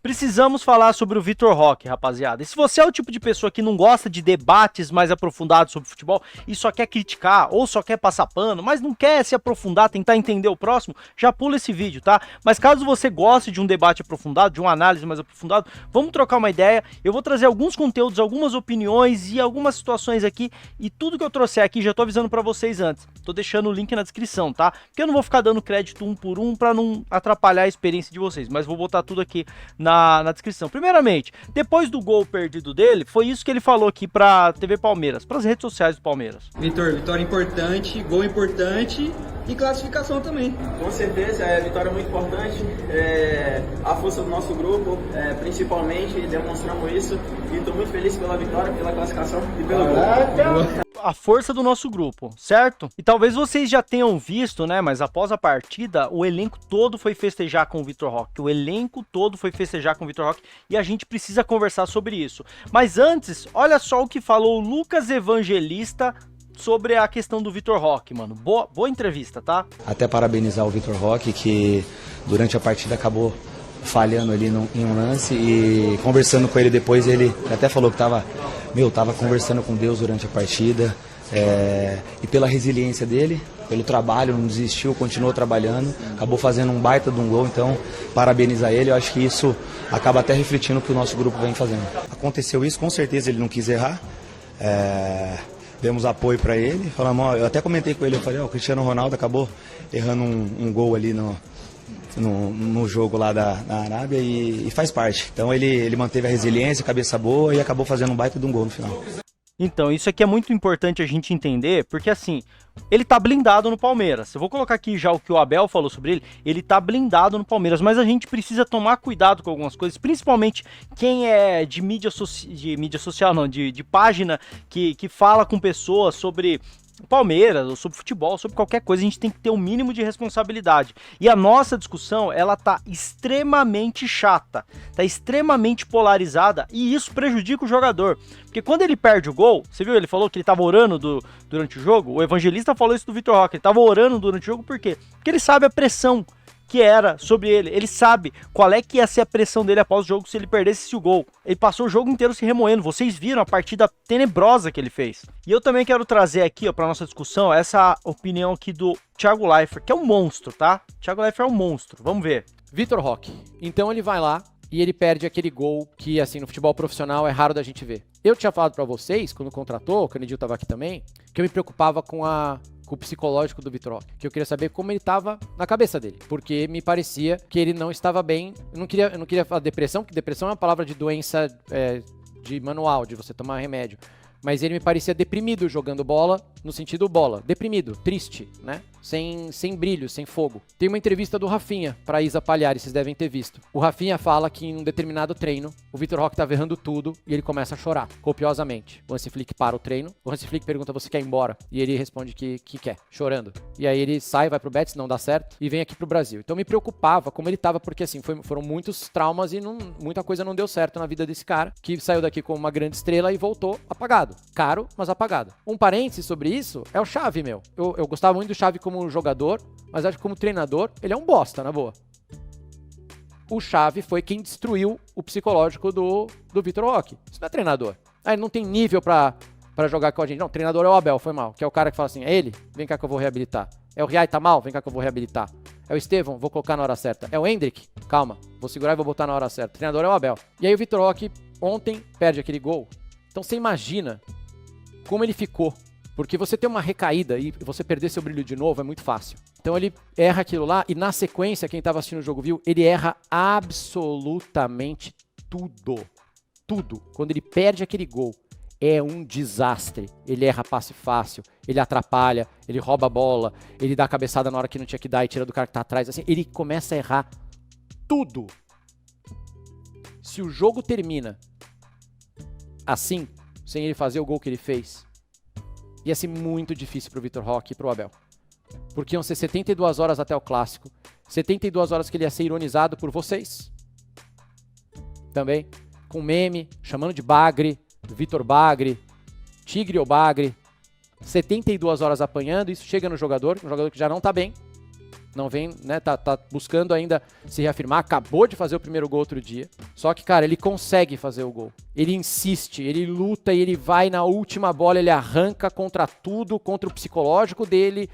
Precisamos falar sobre o Vitor Roque, rapaziada. E se você é o tipo de pessoa que não gosta de debates mais aprofundados sobre futebol e só quer criticar ou só quer passar pano, mas não quer se aprofundar, tentar entender o próximo, já pula esse vídeo, tá? Mas caso você goste de um debate aprofundado, de uma análise mais aprofundada, vamos trocar uma ideia. Eu vou trazer alguns conteúdos, algumas opiniões e algumas situações aqui, e tudo que eu trouxer aqui já tô avisando pra vocês antes. Tô deixando o link na descrição, tá? Porque eu não vou ficar dando crédito um por um pra não atrapalhar a experiência de vocês, mas vou botar tudo aqui na descrição. Primeiramente, depois do gol perdido dele, foi isso que ele falou aqui pra TV Palmeiras, pras redes sociais do Palmeiras. Vitor, vitória importante, gol importante e classificação também. Com certeza, vitória muito importante, a força do nosso grupo, principalmente, demonstramos isso e estou muito feliz pela vitória, pela classificação e pelo gol. A força do nosso grupo, certo? E talvez vocês já tenham visto, né, mas após a partida, o elenco todo foi festejar com o Vitor Roque. O elenco todo foi festejar com o Vitor Roque e a gente precisa conversar sobre isso. Mas antes, olha só o que falou o Lucas Evangelista sobre a questão do Vitor Roque, mano. Boa entrevista, tá? Até parabenizar o Vitor Roque, que durante a partida acabou falhando ali em um lance, e conversando com ele depois, ele até falou que tava conversando com Deus durante a partida, e pela resiliência dele, pelo trabalho, não desistiu, continuou trabalhando, acabou fazendo um baita de um gol. Então parabenizar ele, eu acho que isso acaba até refletindo o que o nosso grupo vem fazendo. Aconteceu isso, com certeza ele não quis errar, demos apoio para ele, falamos, eu até comentei com ele, eu falei, o Cristiano Ronaldo acabou errando um gol ali no jogo lá da Arábia, e faz parte. Então ele manteve a resiliência, a cabeça boa, e acabou fazendo um baita de um gol no final. Então, isso aqui é muito importante a gente entender, porque assim, ele tá blindado no Palmeiras. Eu vou colocar aqui já o que o Abel falou sobre ele tá blindado no Palmeiras, mas a gente precisa tomar cuidado com algumas coisas, principalmente quem é de mídia social, não, de página que fala com pessoas sobre Palmeiras, ou sobre futebol, sobre qualquer coisa. A gente tem que ter um mínimo de responsabilidade. E a nossa discussão, ela tá extremamente chata, tá extremamente polarizada, e isso prejudica o jogador. Porque quando ele perde o gol, você viu, ele falou que ele tava orando durante o jogo, o Evangelista falou isso do Vitor Roque, ele tava orando durante o jogo, por quê? Porque ele sabe a pressão que era sobre ele sabe qual é que ia ser a pressão dele após o jogo se ele perdesse o gol. Ele passou o jogo inteiro se remoendo, vocês viram a partida tenebrosa que ele fez. E eu também quero trazer aqui, ó, pra nossa discussão, essa opinião aqui do Thiago Leifert, que é um monstro, tá? Thiago Leifert é um monstro, vamos ver. Vitor Roque, então ele vai lá e ele perde aquele gol que, assim, no futebol profissional é raro da gente ver. Eu tinha falado pra vocês, quando contratou, o Canedil tava aqui também, que eu me preocupava com o psicológico do Vitor Roque, que eu queria saber como ele estava na cabeça dele, porque me parecia que ele não estava bem. Eu não queria falar depressão, porque depressão é uma palavra de doença de manual, de você tomar remédio, mas ele me parecia deprimido jogando bola, no sentido bola, deprimido, triste, né? Sem brilho, sem fogo. Tem uma entrevista do Rafinha pra Isa Palhares, vocês devem ter visto. O Rafinha fala que em um determinado treino, o Vitor Roque tava errando tudo e ele começa a chorar, copiosamente. O Hansi Flick para o treino, o Hansi Flick pergunta, você quer ir embora? E ele responde que quer, chorando. E aí ele sai, vai pro Betis, não dá certo, e vem aqui pro Brasil. Então me preocupava como ele tava, porque assim, foram muitos traumas e muita coisa não deu certo na vida desse cara, que saiu daqui como uma grande estrela e voltou apagado. Caro, mas apagado. Um parênteses sobre isso é o Xavi, meu. Eu gostava muito do Xavi como jogador, mas acho que como treinador, ele é um bosta, na boa. O Xavi foi quem destruiu o psicológico do Vitor Roque. Isso não é treinador. Ele não tem nível pra jogar com a gente. Não, treinador é o Abel, foi mal. Que é o cara que fala assim, é ele? Vem cá que eu vou reabilitar. É o Riai, tá mal? Vem cá que eu vou reabilitar. É o Estevão, vou colocar na hora certa. É o Hendrick? Calma, vou segurar e vou botar na hora certa. O treinador é o Abel. E aí o Vitor Roque ontem perde aquele gol. Então você imagina como ele ficou. Porque você ter uma recaída e você perder seu brilho de novo é muito fácil. Então ele erra aquilo lá e na sequência, quem estava assistindo o jogo viu, ele erra absolutamente tudo. Tudo. Quando ele perde aquele gol, é um desastre. Ele erra passe fácil, ele atrapalha, ele rouba a bola, ele dá a cabeçada na hora que não tinha que dar e tira do cara que tá atrás. Assim, ele começa a errar tudo. Se o jogo termina assim, sem ele fazer o gol que ele fez, ia ser muito difícil pro Vitor Roque e pro Abel. Porque iam ser 72 horas até o Clássico. 72 horas que ele ia ser ironizado por vocês. Também. Com meme, chamando de Bagre, Vitor Bagre, Tigre ou Bagre. 72 horas apanhando, isso chega no jogador, um jogador que já não tá bem. Não vem, né, tá buscando ainda se reafirmar, acabou de fazer o primeiro gol outro dia. Só que, cara, ele consegue fazer o gol. Ele insiste, ele luta e ele vai na última bola, ele arranca contra tudo, contra o psicológico dele,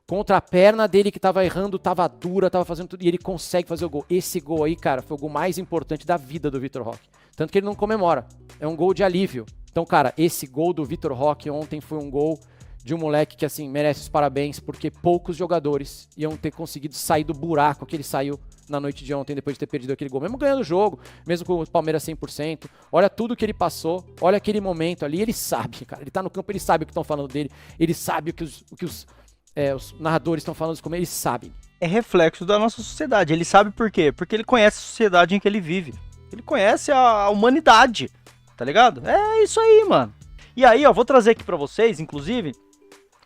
contra a perna dele que tava errando, tava dura, tava fazendo tudo, e ele consegue fazer o gol. Esse gol aí, cara, foi o gol mais importante da vida do Vitor Roque. Tanto que ele não comemora. É um gol de alívio. Então, cara, esse gol do Vitor Roque ontem foi um gol de um moleque que, assim, merece os parabéns, porque poucos jogadores iam ter conseguido sair do buraco que ele saiu na noite de ontem, depois de ter perdido aquele gol. Mesmo ganhando o jogo, mesmo com o Palmeiras 100%, olha tudo que ele passou, olha aquele momento ali, ele sabe, cara, ele tá no campo, ele sabe o que estão falando dele, ele sabe o que os narradores estão falando, como eles sabem. É reflexo da nossa sociedade, ele sabe por quê? Porque ele conhece a sociedade em que ele vive, ele conhece a humanidade, tá ligado? É isso aí, mano. E aí, ó, vou trazer aqui pra vocês, inclusive,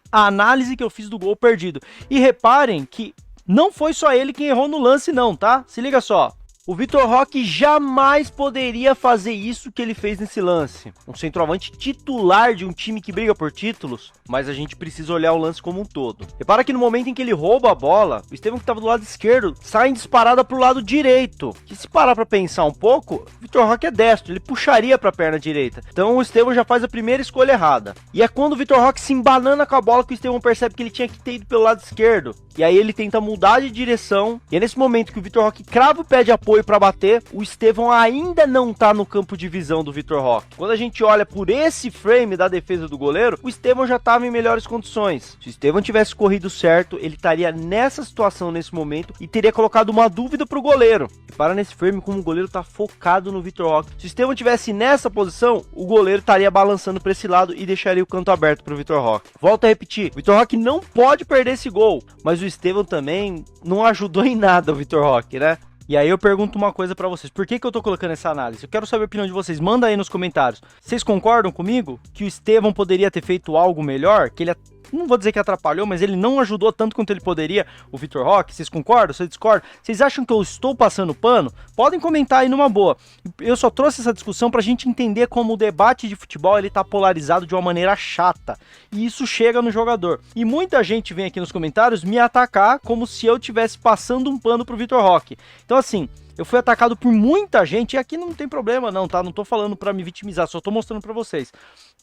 a análise que eu fiz do gol perdido. E reparem que não foi só ele quem errou no lance não, tá? Se liga só. O Vitor Roque jamais poderia fazer isso que ele fez nesse lance. Um centroavante titular de um time que briga por títulos, mas a gente precisa olhar o lance como um todo. Repara que no momento em que ele rouba a bola, o Estevão que estava do lado esquerdo sai em disparada pro lado direito. Que se parar pra pensar um pouco, o Vitor Roque é destro, ele puxaria pra perna direita. Então o Estevão já faz a primeira escolha errada. E é quando o Vitor Roque se embanana com a bola que o Estevão percebe que ele tinha que ter ido pelo lado esquerdo. E aí ele tenta mudar de direção. E é nesse momento que o Vitor Roque crava o pé de apoio para bater, o Estevão ainda não tá no campo de visão do Vitor Roque. Quando a gente olha por esse frame da defesa do goleiro, o Estevão já tava em melhores condições. Se o Estevão tivesse corrido certo, ele estaria nessa situação nesse momento e teria colocado uma dúvida pro goleiro. Repara nesse frame como o goleiro tá focado no Vitor Roque. Se o Estevão tivesse nessa posição, o goleiro estaria balançando para esse lado e deixaria o canto aberto pro Vitor Roque. Volto a repetir, o Vitor Roque não pode perder esse gol, mas o Estevão também não ajudou em nada o Vitor Roque, né? E aí eu pergunto uma coisa pra vocês, por que eu tô colocando essa análise? Eu quero saber a opinião de vocês, manda aí nos comentários. Vocês concordam comigo que o Estevão poderia ter feito algo melhor? Que ele, não vou dizer que atrapalhou, mas ele não ajudou tanto quanto ele poderia, o Vitor Roque? Vocês concordam? Vocês discordam? Vocês acham que eu estou passando pano? Podem comentar aí numa boa. Eu só trouxe essa discussão pra gente entender como o debate de futebol ele tá polarizado de uma maneira chata. E isso chega no jogador. E muita gente vem aqui nos comentários me atacar como se eu estivesse passando um pano pro Vitor Roque. Então assim, eu fui atacado por muita gente, e aqui não tem problema não, tá? Não tô falando pra me vitimizar, só tô mostrando pra vocês.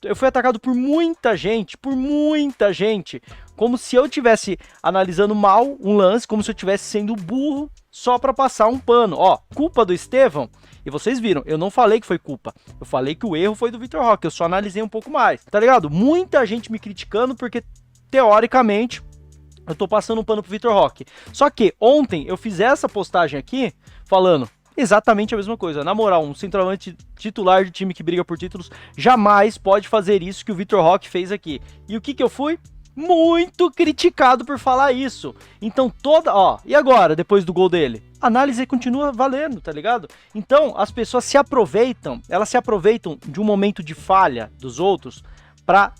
Eu fui atacado por muita gente, como se eu estivesse analisando mal um lance, como se eu estivesse sendo burro só pra passar um pano. Ó, culpa do Estevão, e vocês viram, eu não falei que foi culpa, eu falei que o erro foi do Vitor Roque, eu só analisei um pouco mais, tá ligado? Muita gente me criticando porque, teoricamente, eu tô passando um pano pro Vitor Roque. Só que ontem eu fiz essa postagem aqui falando exatamente a mesma coisa. Na moral, um centroavante titular de time que briga por títulos jamais pode fazer isso que o Vitor Roque fez aqui. E o que eu fui? Muito criticado por falar isso. Então e agora, depois do gol dele? A análise continua valendo, tá ligado? Então as pessoas elas se aproveitam de um momento de falha dos outros pra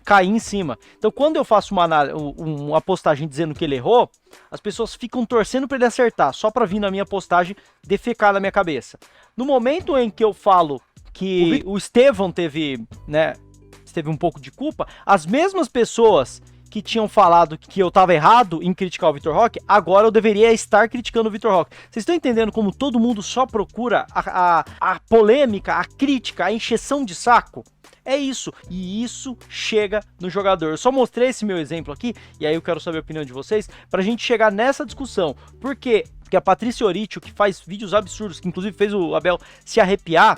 cair em cima. Então quando eu faço uma postagem dizendo que ele errou, as pessoas ficam torcendo para ele acertar, só para vir na minha postagem defecar na minha cabeça. No momento em que eu falo que o Estevão teve um pouco de culpa, as mesmas pessoas que tinham falado que eu tava errado em criticar o Vitor Roque, agora eu deveria estar criticando o Vitor Roque. Vocês estão entendendo como todo mundo só procura a polêmica, a crítica, a encheção de saco? É isso, e isso chega no jogador. Eu só mostrei esse meu exemplo aqui, e aí eu quero saber a opinião de vocês, pra gente chegar nessa discussão. Por quê? Porque a Patrícia Oritio, que faz vídeos absurdos, que inclusive fez o Abel se arrepiar,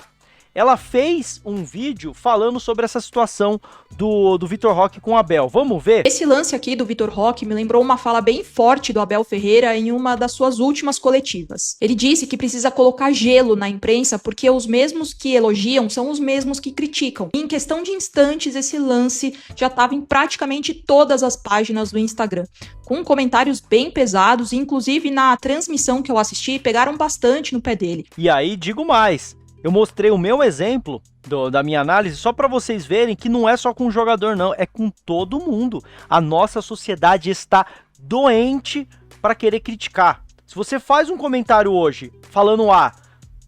ela fez um vídeo falando sobre essa situação do Vitor Roque com o Abel. Vamos ver? Esse lance aqui do Vitor Roque me lembrou uma fala bem forte do Abel Ferreira em uma das suas últimas coletivas. Ele disse que precisa colocar gelo na imprensa porque os mesmos que elogiam são os mesmos que criticam. E em questão de instantes, esse lance já estava em praticamente todas as páginas do Instagram, com comentários bem pesados, e inclusive na transmissão que eu assisti, pegaram bastante no pé dele. E aí, digo mais. Eu mostrei o meu exemplo da minha análise só para vocês verem que não é só com o jogador não, é com todo mundo. A nossa sociedade está doente para querer criticar. Se você faz um comentário hoje falando A,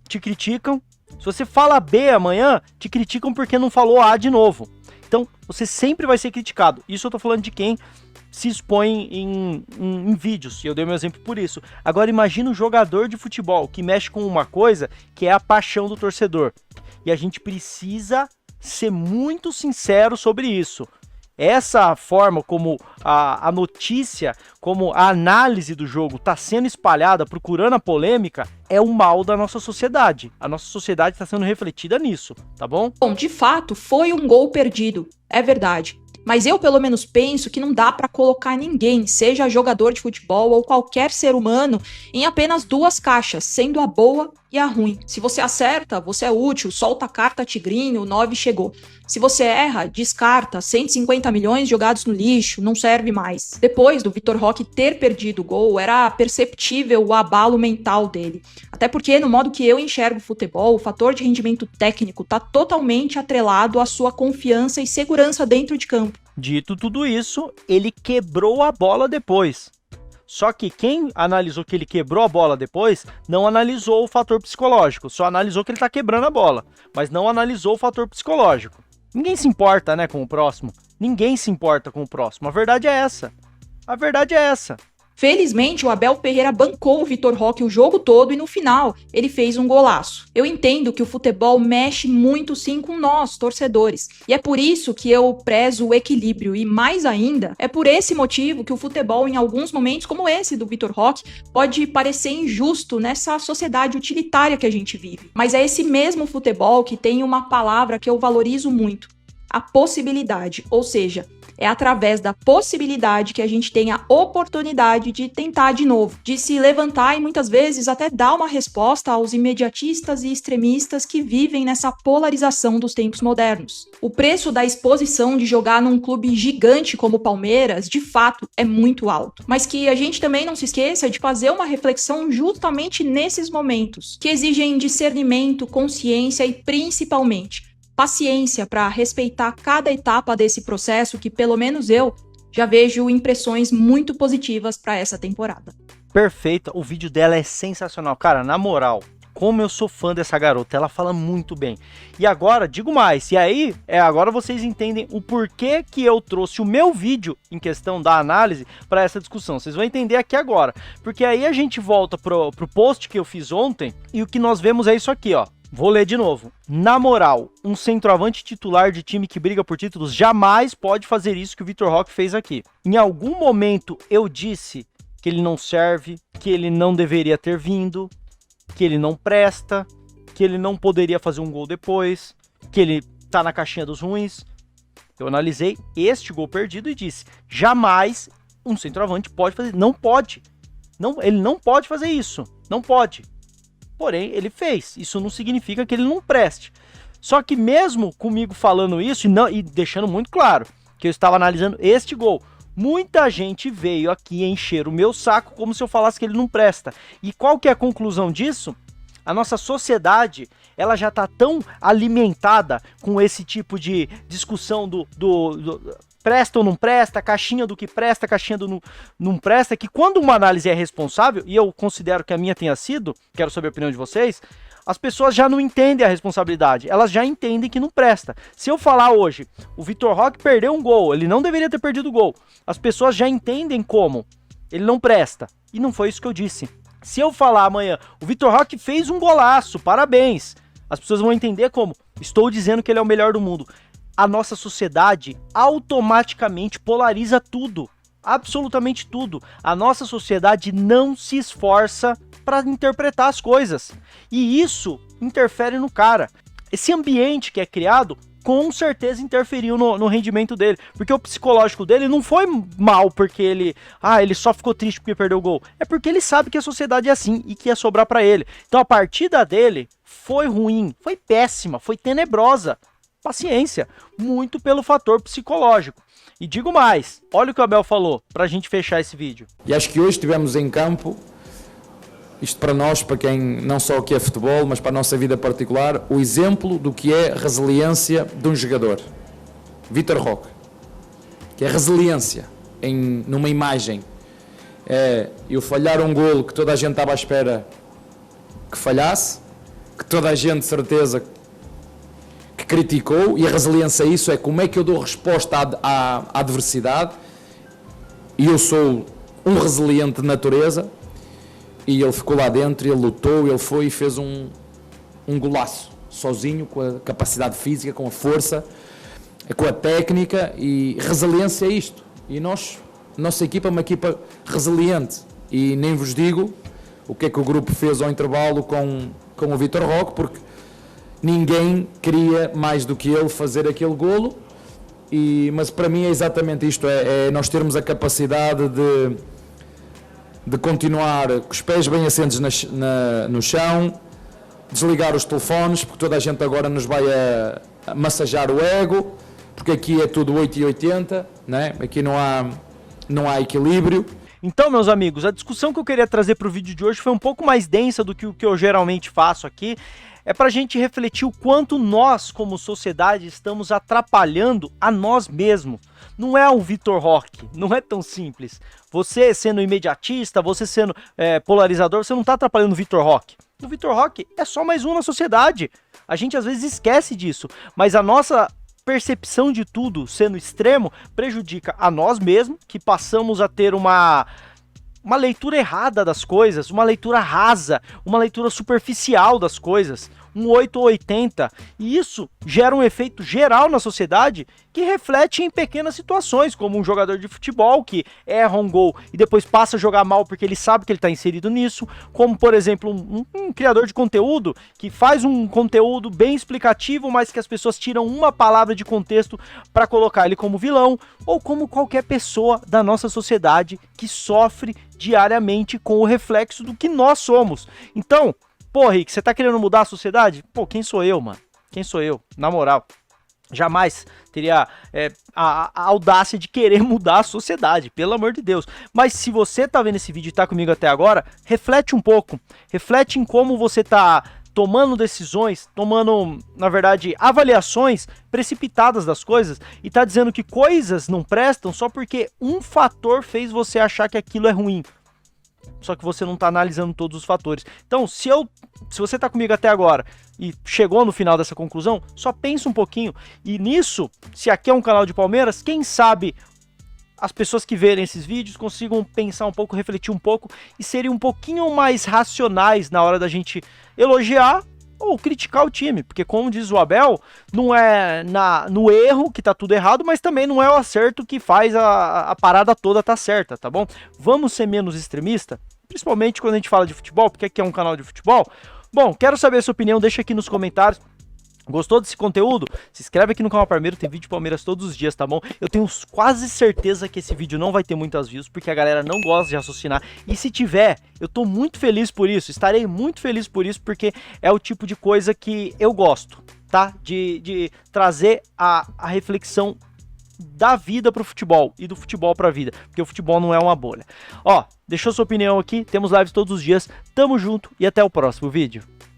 te criticam. Se você fala B amanhã, te criticam porque não falou A de novo. Então, você sempre vai ser criticado. Isso eu tô falando de quem se expõe em vídeos, e eu dei meu exemplo por isso. Agora imagina um jogador de futebol que mexe com uma coisa que é a paixão do torcedor. E a gente precisa ser muito sincero sobre isso. Essa forma como a notícia, como a análise do jogo está sendo espalhada, procurando a polêmica, é o mal da nossa sociedade. A nossa sociedade está sendo refletida nisso, tá bom? Bom, de fato, foi um gol perdido, é verdade. Mas eu, pelo menos, penso que não dá pra colocar ninguém, seja jogador de futebol ou qualquer ser humano, em apenas duas caixas, sendo a boa e a ruim. Se você acerta, você é útil, solta a carta tigrinho, o 9 chegou. Se você erra, descarta, 150 milhões jogados no lixo, não serve mais. Depois do Vitor Roque ter perdido o gol, era perceptível o abalo mental dele. Até porque, no modo que eu enxergo o futebol, o fator de rendimento técnico está totalmente atrelado à sua confiança e segurança dentro de campo. Dito tudo isso, ele quebrou a bola depois. Só que quem analisou que ele quebrou a bola depois, não analisou o fator psicológico, só analisou que ele tá quebrando a bola, mas não analisou o fator psicológico. Ninguém se importa, né, com o próximo. Ninguém se importa com o próximo. A verdade é essa. A verdade é essa. Felizmente, o Abel Ferreira bancou o Vitor Roque o jogo todo e no final ele fez um golaço. Eu entendo que o futebol mexe muito sim com nós, torcedores. E é por isso que eu prezo o equilíbrio e mais ainda, é por esse motivo que o futebol em alguns momentos como esse do Vitor Roque pode parecer injusto nessa sociedade utilitária que a gente vive. Mas é esse mesmo futebol que tem uma palavra que eu valorizo muito, a possibilidade, ou seja, é através da possibilidade que a gente tem a oportunidade de tentar de novo, de se levantar e muitas vezes até dar uma resposta aos imediatistas e extremistas que vivem nessa polarização dos tempos modernos. O preço da exposição de jogar num clube gigante como o Palmeiras, de fato, é muito alto. Mas que a gente também não se esqueça de fazer uma reflexão justamente nesses momentos, que exigem discernimento, consciência e principalmente paciência para respeitar cada etapa desse processo que, pelo menos eu, já vejo impressões muito positivas para essa temporada. Perfeita, o vídeo dela é sensacional. Cara, na moral, como eu sou fã dessa garota, ela fala muito bem. E agora, digo mais, e aí, agora vocês entendem o porquê que eu trouxe o meu vídeo em questão da análise para essa discussão. Vocês vão entender aqui agora, porque aí a gente volta pro post que eu fiz ontem e o que nós vemos é isso aqui, ó. Vou ler de novo. Na moral, um centroavante titular de time que briga por títulos jamais pode fazer isso que o Vitor Roque fez aqui. Em algum momento eu disse que ele não serve, que ele não deveria ter vindo, que ele não presta, que ele não poderia fazer um gol depois, que ele tá na caixinha dos ruins. Eu analisei este gol perdido e disse, jamais um centroavante pode fazer, não pode. Não, ele não pode fazer isso, não pode. Porém, ele fez. Isso não significa que ele não preste. Só que mesmo comigo falando isso e deixando muito claro que eu estava analisando este gol, muita gente veio aqui encher o meu saco como se eu falasse que ele não presta. E qual que é a conclusão disso? A nossa sociedade, ela já está tão alimentada com esse tipo de discussão do presta ou não presta, caixinha do que presta, caixinha do não presta, que quando uma análise é responsável, e eu considero que a minha tenha sido, quero saber a opinião de vocês, as pessoas já não entendem a responsabilidade, elas já entendem que não presta. Se eu falar hoje, o Vitor Roque perdeu um gol, ele não deveria ter perdido o gol, as pessoas já entendem como ele não presta, e não foi isso que eu disse. Se eu falar amanhã, o Vitor Roque fez um golaço, parabéns, as pessoas vão entender como, estou dizendo que ele é o melhor do mundo. A nossa sociedade automaticamente polariza tudo, absolutamente tudo. A nossa sociedade não se esforça para interpretar as coisas e isso interfere no cara. Esse ambiente que é criado com certeza interferiu no rendimento dele, porque o psicológico dele não foi mal porque ele só ficou triste porque perdeu o gol, é porque ele sabe que a sociedade é assim e que ia sobrar para ele. Então a partida dele foi ruim, foi péssima, foi tenebrosa. Paciência, muito pelo fator psicológico. E digo mais, olha o que o Abel falou pra gente fechar esse vídeo. E acho que hoje tivemos em campo, isto para nós, para quem não só o que é futebol, mas para a nossa vida particular, o exemplo do que é resiliência de um jogador. Vitor Roque, que é resiliência numa imagem. É eu falhar um golo que toda a gente estava à espera que falhasse, que toda a gente, de certeza, que criticou, e a resiliência a isso é como é que eu dou resposta à adversidade E eu sou um resiliente de natureza, e ele ficou lá dentro, ele lutou, ele foi e fez um golaço, sozinho, com a capacidade física, com a força, com a técnica, e resiliência é isto. E nossa equipa é uma equipa resiliente, e nem vos digo o que é que o grupo fez ao intervalo com o Vitor Roque, porque ninguém queria mais do que ele fazer aquele golo, mas para mim é exatamente isto, é nós termos a capacidade de continuar com os pés bem assentes no chão, desligar os telefones, porque toda a gente agora nos vai a massajar o ego, porque aqui é tudo 8 e 80, né? Aqui não há equilíbrio. Então, meus amigos, a discussão que eu queria trazer para o vídeo de hoje foi um pouco mais densa do que o que eu geralmente faço aqui. É para a gente refletir o quanto nós, como sociedade, estamos atrapalhando a nós mesmos. Não é o Vitor Roque, não é tão simples. Você sendo imediatista, você sendo polarizador, você não está atrapalhando o Vitor Roque. O Vitor Roque é só mais um na sociedade. A gente às vezes esquece disso, mas a nossa percepção de tudo sendo extremo prejudica a nós mesmos, que passamos a ter uma leitura errada das coisas, uma leitura rasa, uma leitura superficial das coisas, um 8 ou 80, e isso gera um efeito geral na sociedade que reflete em pequenas situações, como um jogador de futebol que erra um gol e depois passa a jogar mal porque ele sabe que ele está inserido nisso, como por exemplo um criador de conteúdo que faz um conteúdo bem explicativo, mas que as pessoas tiram uma palavra de contexto para colocar ele como vilão, ou como qualquer pessoa da nossa sociedade que sofre diariamente com o reflexo do que nós somos. Então, pô, Rick, você tá querendo mudar a sociedade? Pô, quem sou eu, mano? Quem sou eu? Na moral, jamais teria a audácia de querer mudar a sociedade, pelo amor de Deus. Mas se você tá vendo esse vídeo e tá comigo até agora, reflete um pouco. Reflete em como você tá tomando decisões, tomando, na verdade, avaliações precipitadas das coisas e tá dizendo que coisas não prestam só porque um fator fez você achar que aquilo é ruim. Só que você não tá analisando todos os fatores. Então, se você tá comigo até agora e chegou no final dessa conclusão, só pensa um pouquinho. E nisso, se aqui é um canal de Palmeiras, quem sabe as pessoas que verem esses vídeos consigam pensar um pouco, refletir um pouco e serem um pouquinho mais racionais na hora da gente elogiar ou criticar o time, porque como diz o Abel, não é no erro que tá tudo errado, mas também não é o acerto que faz a parada toda tá certa, tá bom? Vamos ser menos extremista, principalmente quando a gente fala de futebol, porque aqui é um canal de futebol. Bom, quero saber a sua opinião, deixa aqui nos comentários. Gostou desse conteúdo? Se inscreve aqui no canal Palmeiras, tem vídeo de Palmeiras todos os dias, tá bom? Eu tenho quase certeza que esse vídeo não vai ter muitas views, porque a galera não gosta de raciocinar. E se tiver, eu tô muito feliz por isso, estarei muito feliz por isso, porque é o tipo de coisa que eu gosto, tá? De trazer a reflexão da vida pro futebol e do futebol pra vida, porque o futebol não é uma bolha. Ó, deixou sua opinião aqui, temos lives todos os dias, tamo junto e até o próximo vídeo.